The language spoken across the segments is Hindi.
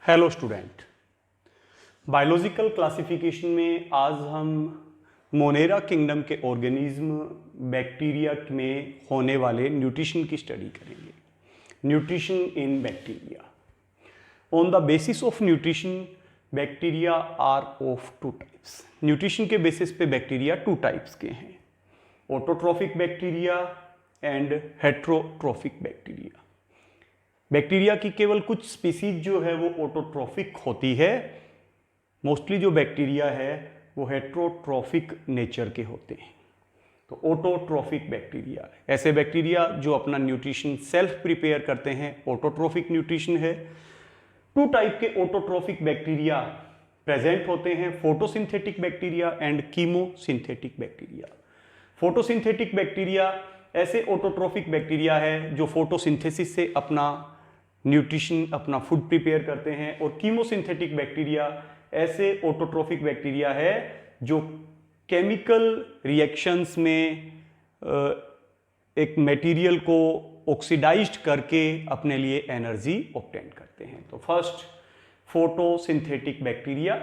हेलो स्टूडेंट, बायोलॉजिकल क्लासिफिकेशन में आज हम मोनेरा किंगडम के ऑर्गेनिज्म बैक्टीरिया में होने वाले न्यूट्रिशन की स्टडी करेंगे। Nutrition in bacteria. On the basis of nutrition bacteria are of two types. Nutrition के बेसिस पे बैक्टीरिया टू टाइप्स के हैं, autotrophic bacteria and heterotrophic bacteria. Bacteria की केवल कुछ स्पीसीज जो है वो ऑटोट्रॉफिक होती है, मोस्टली जो बैक्टीरिया है वो हेट्रोट्रॉफिक नेचर के होते हैं। तो ऑटोट्रॉफिक बैक्टीरिया, ऐसे बैक्टीरिया जो अपना न्यूट्रिशन सेल्फ प्रिपेयर करते हैं, ऑटोट्रॉफिक न्यूट्रिशन है। टू टाइप के ऑटोट्रॉफिक बैक्टीरिया प्रेजेंट होते हैं, photosynthetic bacteria and chemosynthetic bacteria. Photosynthetic bacteria ऐसे ऑटोट्रॉफिक बैक्टीरिया है जो फोटोसिंथेसिस से अपना न्यूट्रिशन, अपना फूड प्रिपेयर करते हैं। और कीमोसिंथेटिक बैक्टीरिया ऐसे ऑटोट्रॉफिक बैक्टीरिया है जो केमिकल रिएक्शंस में एक मटेरियल को ऑक्सीडाइज्ड करके अपने लिए एनर्जी ऑब्टेन करते हैं। तो first, photosynthetic bacteria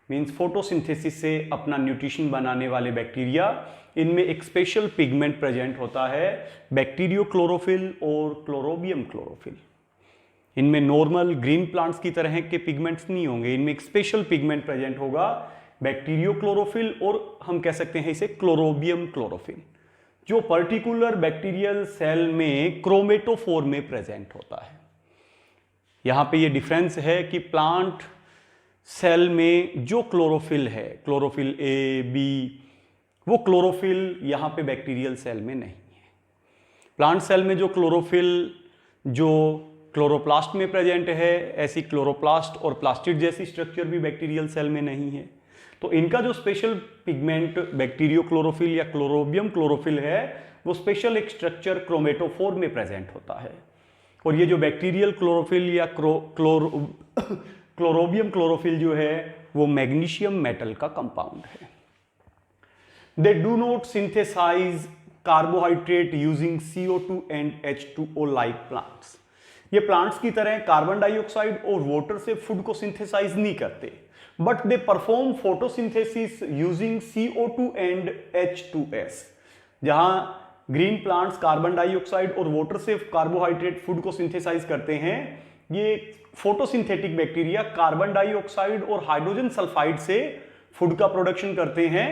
means photosynthesis से अपना न्यूट्रिशन बनाने वाले बैक्टीरिया। इनमें एक स्पेशल पिगमेंट प्रेजेंट होता है, बैक्टीरियो क्लोरोफिल और क्लोरोबियम क्लोरोफिल। इनमें नॉर्मल ग्रीन प्लांट्स की तरह के पिगमेंट्स नहीं होंगे, इनमें एक स्पेशल पिगमेंट प्रेजेंट होगा, बैक्टीरियो क्लोरोफिल, और हम कह सकते हैं इसे क्लोरोबियम क्लोरोफिल, जो पर्टिकुलर बैक्टीरियल सेल में क्रोमेटोफोर में प्रेजेंट होता है। यहां पे ये डिफरेंस है कि प्लांट सेल में जो क्लोरोफिल है, क्लोरोफिल ए बी, वो क्लोरोफिल यहां पे बैक्टीरियल सेल में नहीं है। प्लांट सेल में जो क्लोरोफिल जो क्लोरोप्लास्ट में प्रेजेंट है, ऐसी क्लोरोप्लास्ट और प्लास्टिड जैसी स्ट्रक्चर भी बैक्टीरियल सेल में नहीं है। तो इनका जो स्पेशल पिगमेंट बैक्टीरियो क्लोरोफिल या क्लोरोबियम क्लोरोफिल है, वो स्पेशल एक स्ट्रक्चर क्रोमेटोफोर में प्रेजेंट होता है। और ये जो बैक्टीरियल क्लोरोफिल या क्लोरोबियम क्लोरोफिल जो है वो मैग्नीशियम मेटल का कंपाउंड है। They do not synthesise carbohydrate using CO2 and H2O like plants. ये प्लांट्स की तरह कार्बन डाइऑक्साइड और वाटर से फूड को सिंथेसाइज नहीं करते, but they perform photosynthesis using CO2 and H2S। जहां ग्रीन प्लांट्स कार्बन डाइऑक्साइड और वाटर से कार्बोहाइड्रेट फूड को सिंथेसाइज करते हैं, ये फोटोसिंथेटिक बैक्टीरिया कार्बन डाइऑक्साइड और हाइड्रोजन सल्फाइड से फूड का प्रोडक्शन करते हैं।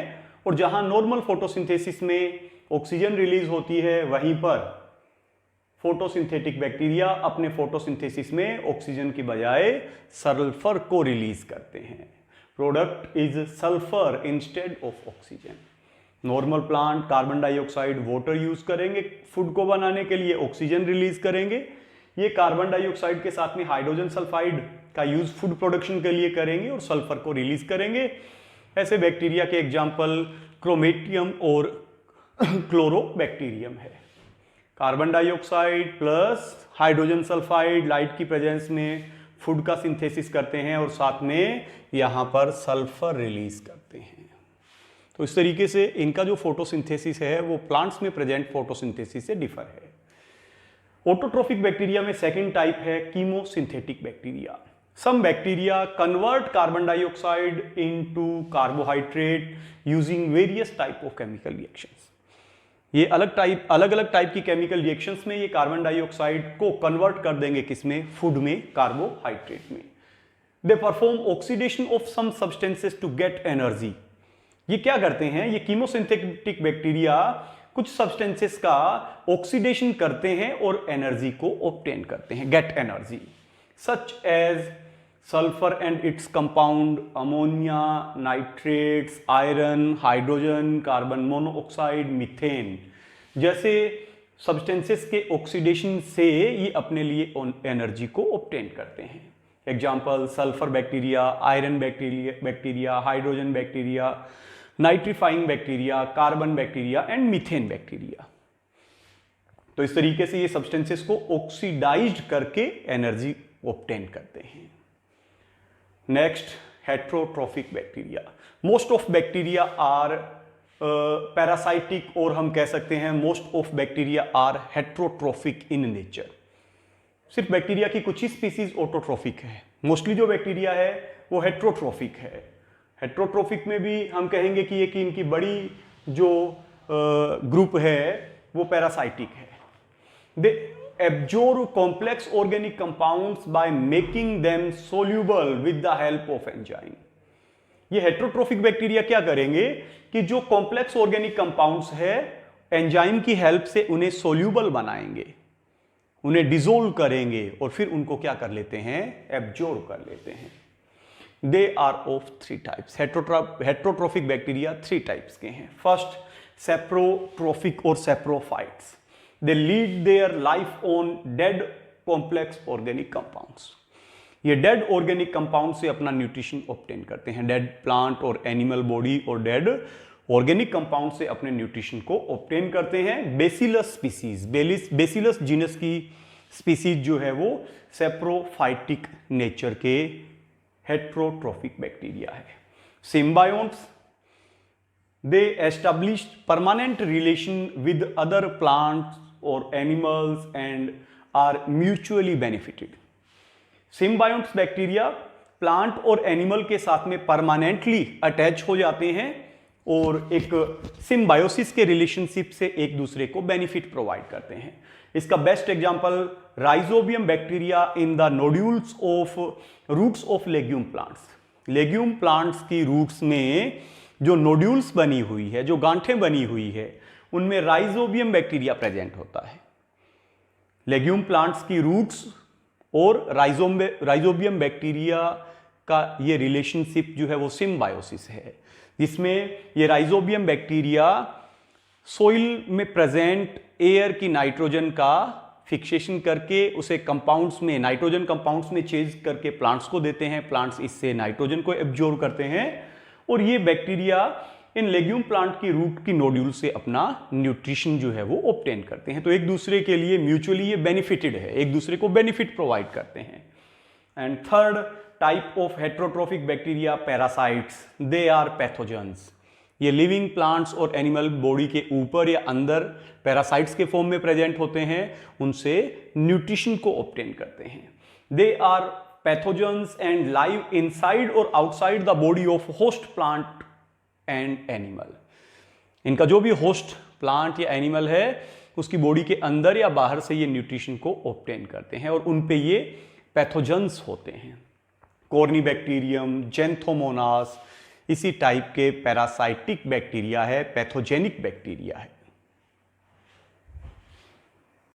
और जहां नॉर्मल फोटोसिंथेसिस में ऑक्सीजन रिलीज होती है, वहीं पर फोटोसिंथेटिक बैक्टीरिया अपने फोटोसिंथेसिस में ऑक्सीजन की बजाय सल्फर को रिलीज करते हैं। Product is sulphur instead of oxygen. Normal plant carbon dioxide water use करेंगे फूड को बनाने के लिए, ऑक्सीजन रिलीज करेंगे। ये कार्बन डाइऑक्साइड के साथ में हाइड्रोजन सल्फाइड का यूज फूड प्रोडक्शन के लिए करेंगे और सल्फर को रिलीज करेंगे। ऐसे बैक्टीरिया के एग्जाम्पल क्रोमेटियम और क्लोरोबैक्टीरियम है। Carbon dioxide plus hydrogen sulphide light की प्रेजेंस में फूड का सिंथेसिस करते हैं और साथ में यहां पर सल्फर रिलीज करते हैं। तो इस तरीके से इनका जो फोटोसिंथेसिस है वो प्लांट्स में प्रेजेंट फोटोसिंथेसिस से डिफर है। ऑटोट्रॉफिक बैक्टीरिया में सेकंड टाइप है chemosynthetic bacteria. Some bacteria convert carbon dioxide into carbohydrate using various type of chemical reactions. ये अलग अलग टाइप की केमिकल रिएक्शंस में ये कार्बन डाइऑक्साइड को कन्वर्ट कर देंगे किसमें, फूड में, कार्बोहाइड्रेट में। They perform oxidation of some substances to get energy. ये क्या करते हैं, ये कीमोसिंथेटिक बैक्टीरिया कुछ सब्सटेंसेस का ऑक्सीडेशन करते हैं और एनर्जी को ऑब्टेन करते हैं, get energy, such as sulphur and its compound, ammonia, nitrates, iron, hydrogen, carbon monoxide, methane जैसे सब्सटेंसेस के ऑक्सीडेशन से ये अपने लिए एनर्जी को ऑब्टेन करते हैं। Example sulphur bacteria, iron bacteria, hydrogen bacteria, nitrifying bacteria, carbon bacteria and methane bacteria. तो इस तरीके से ये सब्सटेंसेस को ऑक्सीडाइज्ड करके एनर्जी ऑब्टेन करते हैं। Next, heterotrophic bacteria. Most of bacteria are parasitic, और हम कह सकते हैं most of bacteria are heterotrophic in nature. सिर्फ बैक्टीरिया की कुछ ही स्पीसीज ऑटोट्रॉफिक है, मोस्टली जो बैक्टीरिया है वो हेट्रोट्रोफिक है। हेट्रोट्रोफिक में भी हम कहेंगे कि ये कि इनकी बड़ी जो ग्रुप है वो पैरासाइटिक है। They absorb complex organic compounds by making them soluble with the help of enzyme. ये हेट्रोट्रोफिक बैक्टीरिया क्या करेंगे कि जो कॉम्प्लेक्स ऑर्गेनिक कंपाउंड्स है एंजाइम की हेल्प से उन्हें सोल्यूबल बनाएंगे, उन्हें डिसोल्व करेंगे और फिर उनको क्या कर लेते हैं, एब्जॉर्ब कर लेते हैं। They are of 3 types. Heterotrophic bacteria 3 types के हैं। फर्स्ट सेप्रोट्रोफिक और saprophytes. They lead their life on dead complex organic compounds. ये डेड ऑर्गेनिक कंपाउंड से अपना न्यूट्रिशन ऑब्टेन करते हैं। डेड प्लांट और एनिमल बॉडी और डेड ऑर्गेनिक कंपाउंड से अपने न्यूट्रिशन को ऑब्टेन करते हैं। बेसिलस स्पीसीज, बेसिलस जीनस की स्पीसीज जो है वो सेप्रोफाइटिक नेचर के हेट्रोट्रोफिक बैक्टीरिया है। सिम्बायोन्ट्स, दे establish permanent relation with other plants or animals and are mutually benefited. Symbionts bacteria plant और एनिमल के साथ में परमानेंटली अटैच हो जाते हैं और एक सिम्बायोसिस के रिलेशनशिप से एक दूसरे को बेनिफिट प्रोवाइड करते हैं। इसका best example rhizobium bacteria in the nodules of roots of legume plants. Legume plants की रूट्स में जो नोड्यूल्स बनी हुई है, जो गांठें बनी हुई है, उनमें राइजोबियम बैक्टीरिया प्रेजेंट होता है। लेग्यूम प्लांट्स की रूट्स और राइजोबियम बैक्टीरिया का ये रिलेशनशिप जो है वो सिम्बायोसिस है, जिसमें ये राइजोबियम बैक्टीरिया सोइल में प्रेजेंट एयर की नाइट्रोजन का फिक्सेशन करके उसे कंपाउंड्स में, नाइट्रोजन कंपाउंड्स में चेंज करके प्लांट्स को देते हैं। प्लांट्स इससे नाइट्रोजन को एब्जॉर्ब करते हैं और ये बैक्टीरिया इन लेग्यूम प्लांट की रूट की नोड्यूल से अपना न्यूट्रिशन जो है वो ऑब्टेन करते हैं। तो एक दूसरे के लिए म्यूचुअली ये बेनिफिटेड है, एक दूसरे को बेनिफिट प्रोवाइड करते हैं। And third type of heterotrophic bacteria parasites, they are pathogens. ये लिविंग प्लांट्स और एनिमल बॉडी के ऊपर या अंदर पैरासाइट्स के फॉर्म में प्रेजेंट होते हैं, उनसे न्यूट्रिशन को ऑब्टेन करते हैं। They are pathogens and live inside or outside the body of host plant and animal. इनका जो भी होस्ट प्लांट या एनिमल है उसकी बॉडी के अंदर या बाहर से ये न्यूट्रिशन को ऑब्टेन करते हैं और उन पे ये पैथोजेंस होते हैं। कॉर्नीबैक्टीरियम, जेंथोमोनास इसी टाइप के पैरासाइटिक बैक्टीरिया है, पैथोजेनिक बैक्टीरिया है।